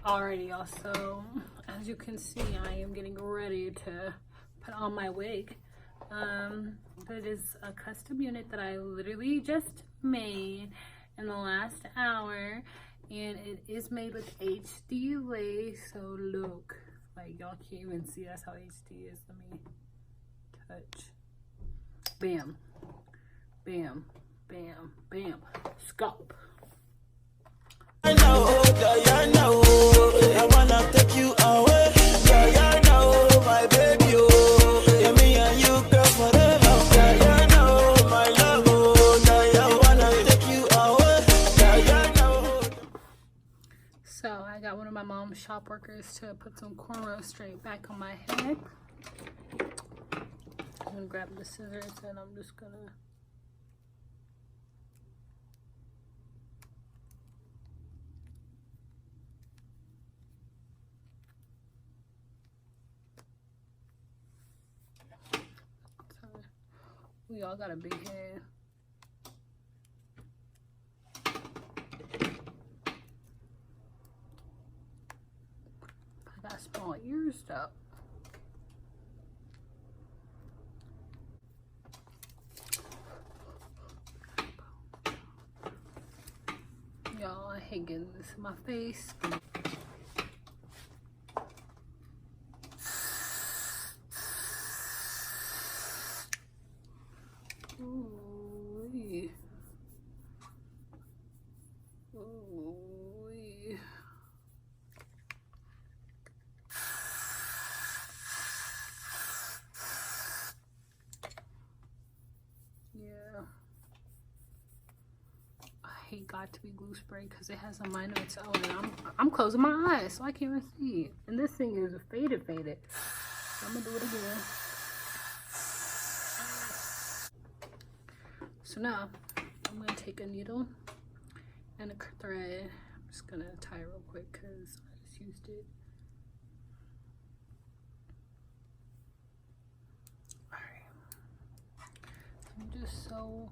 Alrighty, y'all, so as you can see, I am getting ready to put on my wig. It is a custom unit that I literally just made in the last hour, and it is made with HD lace. So look, like, y'all can't even see that's how HD is. Let me touch. Bam, bam, bam, bam, scope. I know, I wanna take you away. Yeah, you know, my baby, oh, yeah, me and you, girl, forever. Yeah, you know, my love, oh, yeah, I wanna take you away. Yeah, you know. So I got one of my mom's shop workers to put some cornrows straight back on my head. I'm gonna grab the scissors and I'm just gonna. We all got a big head. I got small ears though. Y'all, I hate getting this in my face. Ooh-wee. Ooh-wee. Yeah. I hate got to be glue spray because it has a mind of its own, and I'm closing my eyes so I can't even see. And this thing is faded. So I'm gonna do it again. So now I'm gonna take a needle and a thread. I'm just gonna tie it real quick because I just used it. Alright. I'm just so,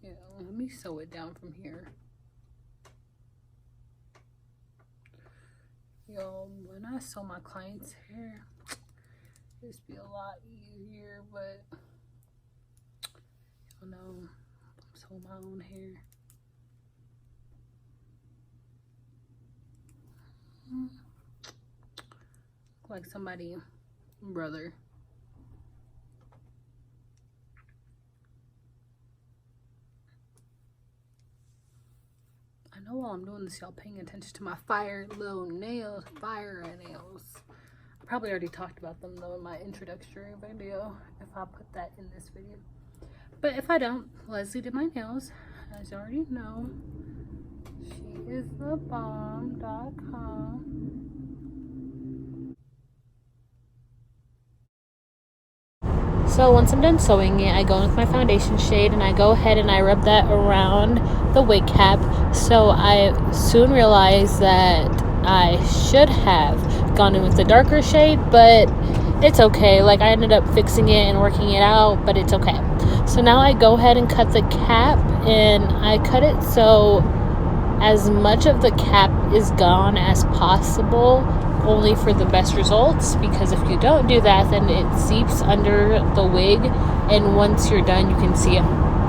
yeah, let me sew it down from here. Yo, when I sew my clients' hair, this be a lot easier, but you know, I'm sewing my own hair. Like somebody brother. I know while I'm doing this, y'all paying attention to my fire nails. I probably already talked about them though in my introductory video, if I put that in this video. But if I don't, Leslie did my nails, as you already know. She is the bomb.com. So once I'm done sewing it, I go in with my foundation shade and I go ahead and I rub that around the wig cap. So I soon realized that I should have gone in with the darker shade, but it's okay. Like, I ended up fixing it and working it out, but it's okay. So now I go ahead and cut the cap, and I cut it so as much of the cap is gone as possible, only for the best results, because if you don't do that, then it seeps under the wig, and once you're done, you can see it.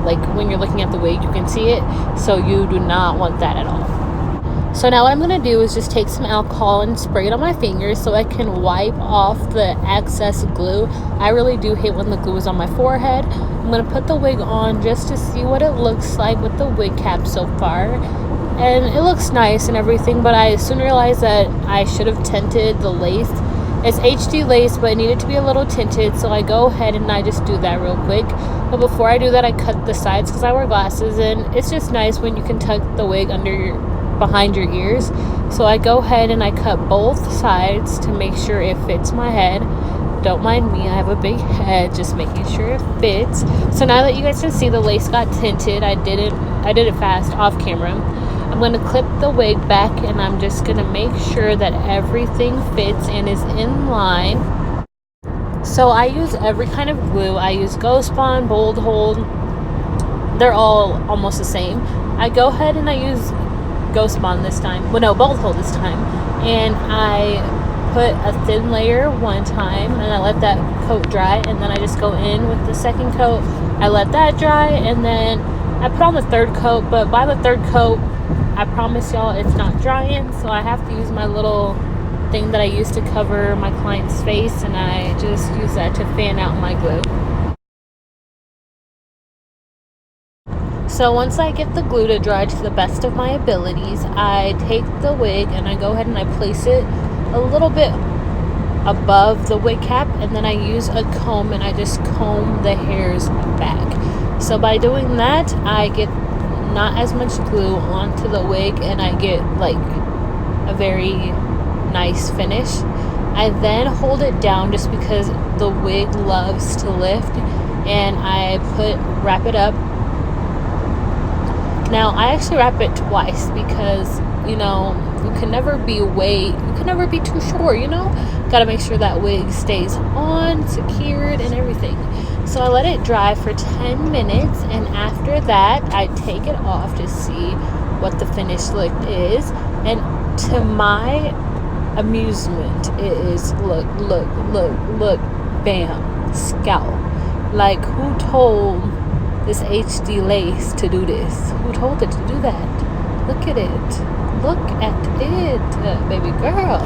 Like, when you're looking at the wig, you can see it, so you do not want that at all. So now what I'm going to do is just take some alcohol and spray it on my fingers so I can wipe off the excess glue. I really do hate when the glue is on my forehead. I'm going to put the wig on just to see what it looks like with the wig cap so far. And it looks nice and everything, but I soon realized that I should have tinted the lace. It's HD lace, but it needed to be a little tinted, so I go ahead and I just do that real quick. But before I do that, I cut the sides because I wear glasses, and it's just nice when you can tuck the wig behind your ears. So I go ahead and I cut both sides to make sure it fits my head. Don't mind me, I have a big head, just making sure it fits. So now that you guys can see the lace got tinted, I did it fast off camera. I'm going to clip the wig back, and I'm just going to make sure that everything fits and is in line. So I use every kind of glue. I use Ghost Bond, Bold Hold. They're all almost the same. I go ahead and I use Ghost Bond this time. Well, no, Bald Hole this time. And I put a thin layer one time and I let that coat dry, and then I just go in with the second coat. I let that dry, and then I put on the third coat. But by the third coat, I promise y'all it's not drying, so I have to use my little thing that I use to cover my client's face, and I just use that to fan out my glue. So once I get the glue to dry to the best of my abilities, I take the wig and I go ahead and I place it a little bit above the wig cap, and then I use a comb and I just comb the hairs back. So by doing that, I get not as much glue onto the wig and I get like a very nice finish. I then hold it down just because the wig loves to lift, and I wrap it up. Now I actually wrap it twice because, you know, you can never be too sure, you know? Gotta make sure that wig stays on, secured, and everything. So I let it dry for 10 minutes, and after that, I take it off to see what the finished look is. And to my amusement, it is look, bam, scalp. Like, who told this HD lace to do this? Who told it to do that? Look at it. Look at it, baby girl.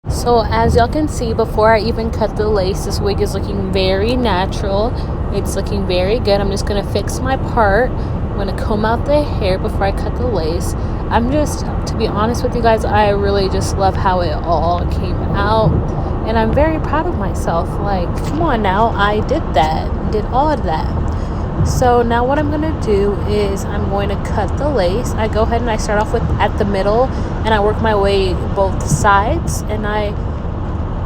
So as y'all can see, before I even cut the lace, this wig is looking very natural. It's looking very good. I'm just going to fix my part. I'm going to comb out the hair before I cut the lace. To be honest with you guys, I really just love how it all came out. And I'm very proud of myself. Like, come on now, I did all of that. So now what I'm going to do is I'm going to cut the lace. I go ahead and I start off at the middle, and I work my way both sides, and I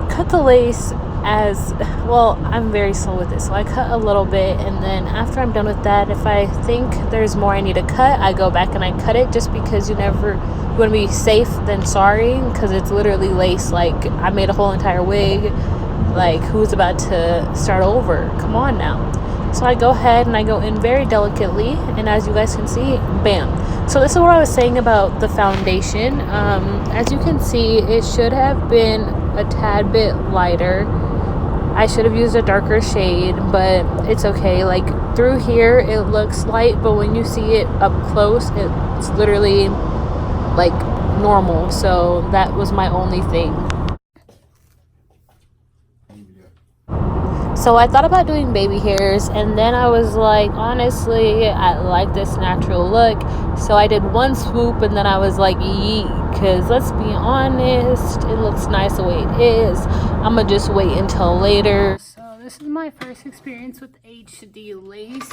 cut the lace as well. I'm very slow with this, so I cut a little bit, and then after I'm done with that, if I think there's more I need to cut, I go back and I cut it, just because you want to be safe than sorry, because it's literally lace. Like, I made a whole entire wig. Like, who's about to start over? Come on now. So I go ahead and I go in very delicately, and as you guys can see, bam. So this is what I was saying about the foundation. As you can see, it should have been a tad bit lighter. I should have used a darker shade, but it's okay. Like, through here it looks light, but when you see it up close, it's literally like normal. So that was my only thing. So I thought about doing baby hairs, and then I was like, honestly, I like this natural look. So I did one swoop, and then I was like, yeet, because let's be honest, it looks nice the way it is. I'm going to just wait until later. So this is my first experience with HD lace.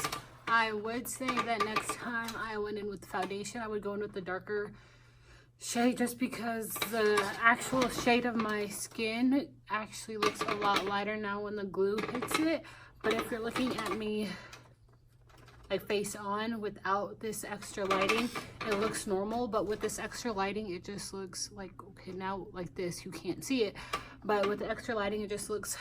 I would say that next time I went in with the foundation, I would go in with the darker shade, just because the actual shade of my skin actually looks a lot lighter now when the glue hits it. But if you're looking at me like face on without this extra lighting, it looks normal, but with this extra lighting it just looks like, okay, now like this you can't see it, but with the extra lighting it just looks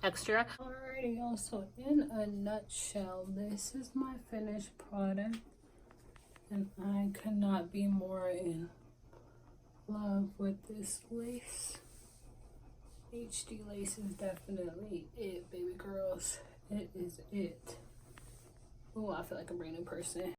extra. Alrighty, also in a nutshell, this is my finished product. And I could not be more in love with this lace. HD lace is definitely it, baby girls. It is it. Oh, I feel like a brand new person.